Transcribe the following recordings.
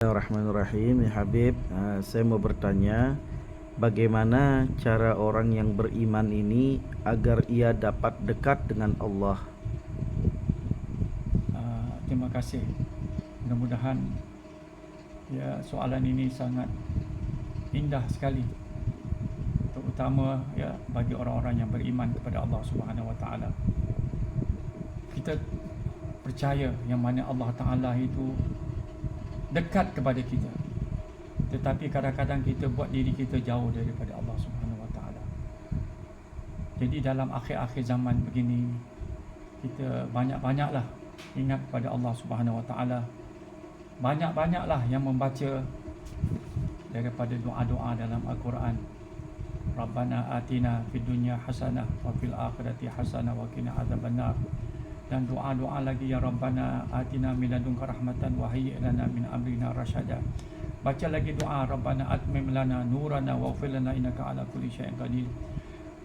Bismillahirrahmanirrahim. Ya Habib, saya mau bertanya, bagaimana cara orang yang beriman ini agar ia dapat dekat dengan Allah? Terima kasih. Mudah-mudahan ya soalan ini sangat indah sekali, terutama ya bagi orang-orang yang beriman kepada Allah Subhanahu Wa Taala. Kita percaya yang mana Allah Taala itu dekat kepada kita, tetapi kadang-kadang kita buat diri kita jauh daripada Allah Subhanahu Wa Taala. Jadi dalam akhir-akhir zaman begini, kita banyak-banyaklah ingat pada Allah Subhanahu Wa Taala. Banyak-banyaklah yang membaca daripada doa-doa dalam Al-Quran. Rabbana atina fid dunya hasanah wa fil akhirati hasanah wa qina adzabannar. Dan doa-doa lagi, ya Rabbana atina min ladunka rahmatan wa hayyi' lana min amrina rasyada. Baca lagi doa, Rabbana atmim lana nurana waghfir lana innaka ala kulli syai'in qadir.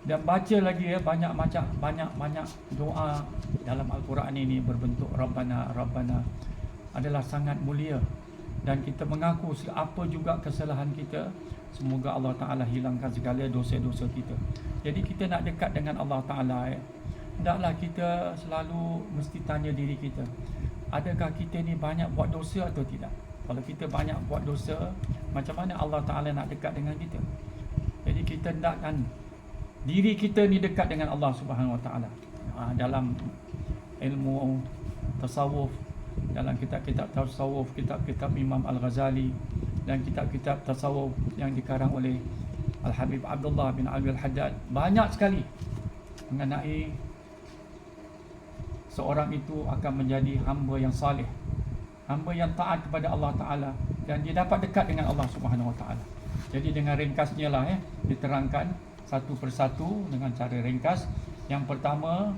Dan baca lagi ya banyak doa dalam Al-Quran ini berbentuk Rabbana adalah sangat mulia, dan kita mengaku apa juga kesalahan kita, semoga Allah Ta'ala hilangkan segala dosa-dosa kita. Jadi kita nak dekat dengan Allah Ta'ala ya, hendaklah kita selalu mesti tanya diri kita, adakah kita ni banyak buat dosa atau tidak? Kalau kita banyak buat dosa, macam mana Allah Ta'ala nak dekat dengan kita? Jadi kita hendakkan diri kita ni dekat dengan Allah Subhanahu Wa Ta'ala. Dalam ilmu tasawuf, dalam kitab-kitab tasawuf, kitab-kitab Imam Al-Ghazali dan kitab-kitab tasawuf yang dikarang oleh Al-Habib Abdullah bin Ali Al-Haddad, banyak sekali mengenai seorang itu akan menjadi hamba yang salih, hamba yang taat kepada Allah Ta'ala, dan dia dapat dekat dengan Allah Subhanahu Wa Ta'ala. Jadi dengan ringkasnya lah diterangkan satu persatu dengan cara ringkas. Yang pertama,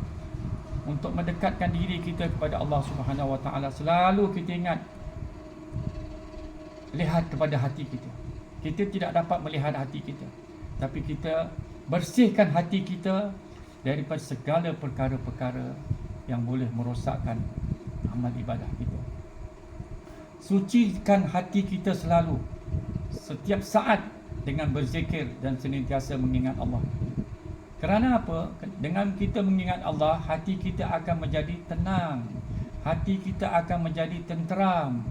untuk mendekatkan diri kita kepada Allah Subhanahu Wa Taala, selalu kita ingat, lihat kepada hati kita. Kita tidak dapat melihat hati kita, tapi kita bersihkan hati kita daripada segala perkara-perkara yang boleh merosakkan amal ibadah kita. Sucikan hati kita selalu, setiap saat, dengan berzikir dan senantiasa mengingat Allah. Kerana apa? Dengan kita mengingat Allah, hati kita akan menjadi tenang, hati kita akan menjadi tenteram,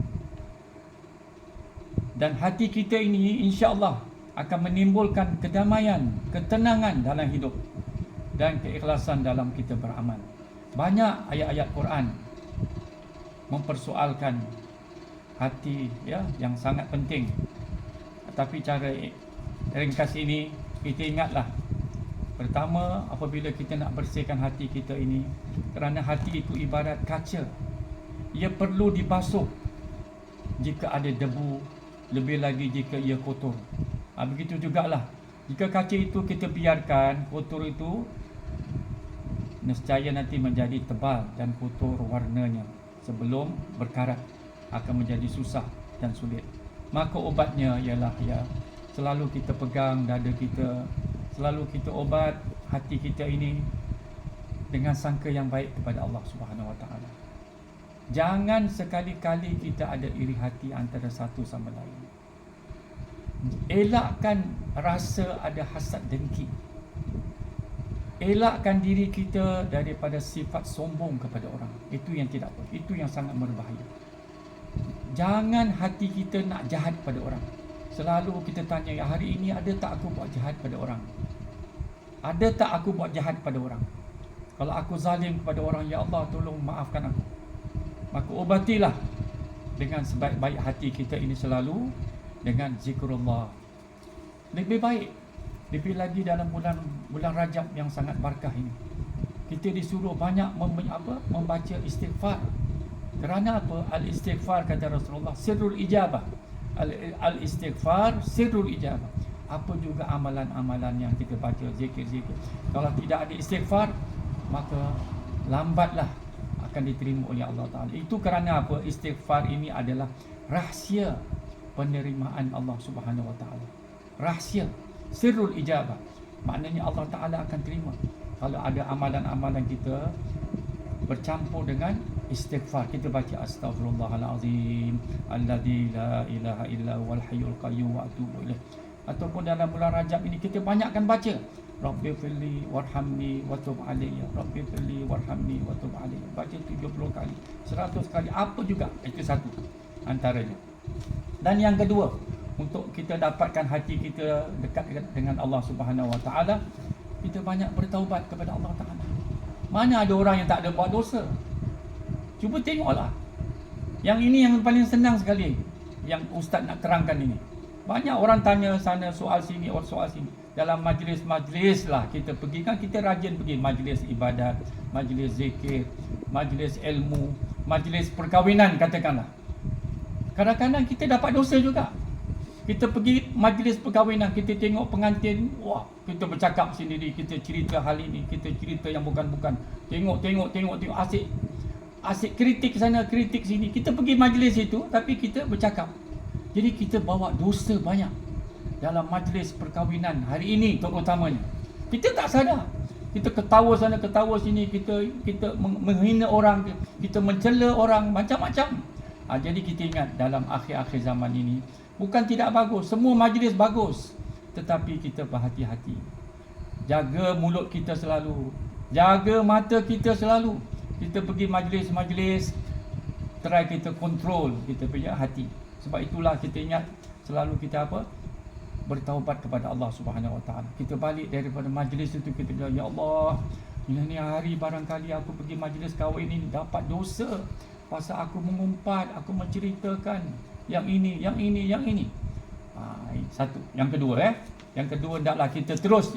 dan hati kita ini insya-Allah akan menimbulkan kedamaian, ketenangan dalam hidup dan keikhlasan dalam kita beramal. Banyak ayat-ayat Quran mempersoalkan hati ya, yang sangat penting. Tapi cara ringkas ini, kita ingatlah, pertama, apabila kita nak bersihkan hati kita ini, kerana hati itu ibarat kaca, ia perlu dibasuh jika ada debu, lebih lagi jika ia kotor. Begitu jugalah, jika kaca itu kita biarkan kotor itu, nescaya nanti menjadi tebal dan kotor warnanya, sebelum berkarat akan menjadi susah dan sulit. Maka obatnya ialah selalu kita pegang dada kita, selalu kita obat hati kita ini dengan sangka yang baik kepada Allah Subhanahu Wa Taala. Jangan sekali-kali kita ada iri hati antara satu sama lain. Elakkan rasa ada hasad dengki. Elakkan diri kita daripada sifat sombong kepada orang. Itu yang tidak baik. Itu yang sangat berbahaya. Jangan hati kita nak jahat pada orang. Selalu kita tanya, ya, hari ini ada tak aku buat jahat pada orang? Ada tak aku buat jahat pada orang? Kalau aku zalim kepada orang, ya Allah tolong maafkan aku. Maka obatilah dengan sebaik-baik hati kita ini selalu dengan zikrullah. Lebih baik, lebih lagi dalam bulan Rajab yang sangat barakah ini, kita disuruh banyak membaca istighfar. Kerana apa? Al-istighfar, kata Rasulullah, sirrul ijabah. Al-istighfar sirrul ijabah. Apa juga amalan-amalan yang kita baca, zikir-zikir, kalau tidak ada istighfar, maka lambatlah akan diterima oleh Allah Ta'ala. Itu kerana apa? Istighfar ini adalah rahsia penerimaan Allah Subhanahu Wa Ta'ala. Rahsia, sirrul ijabah. Maknanya Allah Ta'ala akan terima kalau ada amalan-amalan kita bercampur dengan istighfar, kita baca astaghfirullahalazim alladzi la ilaha illa huwal hayyul qayyum wa atubu ilaih. Ataupun dalam bulan Rajab ini kita banyakkan baca Rabbighfirli warhamni wa tub alayya, Rabbighfirli warhamni wa tub alayya. Baca 70 kali, 100 kali, apa juga. Itu satu antaranya. Dan yang kedua, untuk kita dapatkan hati kita dekat dengan Allah Subhanahu Wa Taala, kita banyak bertaubat kepada Allah Taala. Mana ada orang yang tak ada buat dosa? Cuba tengoklah. Yang ini yang paling senang sekali yang ustaz nak terangkan ini. Banyak orang tanya sana soal sini, soal sini. Dalam majlis-majlis lah kita pergi, kan kita rajin pergi majlis ibadat, majlis zikir, majlis ilmu, majlis perkahwinan katakanlah. Kadang-kadang kita dapat dosa juga. Kita pergi majlis perkahwinan, kita tengok pengantin, wah, kita bercakap sendiri, kita cerita hal ini, kita cerita yang bukan-bukan. Tengok, asyik. Asyik kritik sana, kritik sini. Kita pergi majlis itu, tapi kita bercakap. Jadi kita bawa dosa banyak dalam majlis perkahwinan hari ini terutamanya. Kita tak sadar. Kita ketawa sana, ketawa sini, kita menghina orang, kita mencela orang, macam-macam. Jadi kita ingat dalam akhir-akhir zaman ini, bukan tidak bagus, semua majlis bagus, tetapi kita berhati-hati. Jaga mulut kita selalu, jaga mata kita selalu. Kita pergi majlis-majlis, try kita kontrol kita punya hati. Sebab itulah kita ingat selalu kita apa? Bertaubat kepada Allah Subhanahu Wa Taala. Kita balik daripada majlis itu, kita bilang, ya Allah, ini hari barangkali aku pergi majlis kahwin ini dapat dosa pasal aku mengumpat, aku menceritakan yang ini. Satu. Yang kedua, hendaklah kita terus